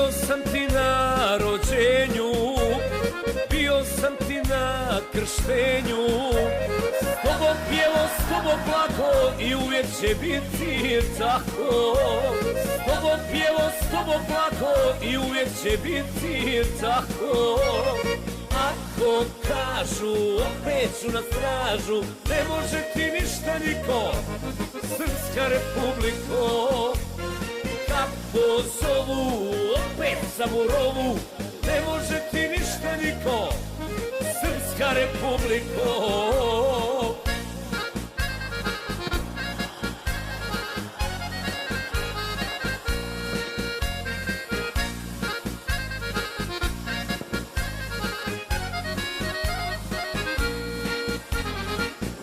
Bio sam ti na rođenju, bio sam ti na krštenju. S tobom pjevo, s tobom plako i uvijek će biti tako. S tobom pjevo, s tobom plako i uvijek će biti tako. Ako kažu, opet ću na stražu, ne može ti ništa niko, Srpska Republiko. Kad pozovu, opet sam u rovu, ne može ti ništa niko, Srpska Republiko.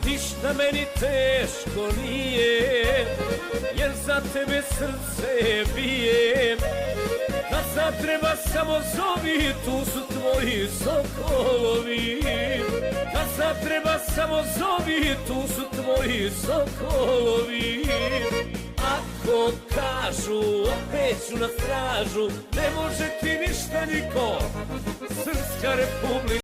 Ništa meni teško nije, jer za tebe srce bije. Kad zatreba samo zovi, tu su tvoji sokolovi. Kad zatreba samo zovi, tu su tvoji sokolovi. Ako kažu, opet ću na stražu, ne može ti ništa niko, Srpska Republika.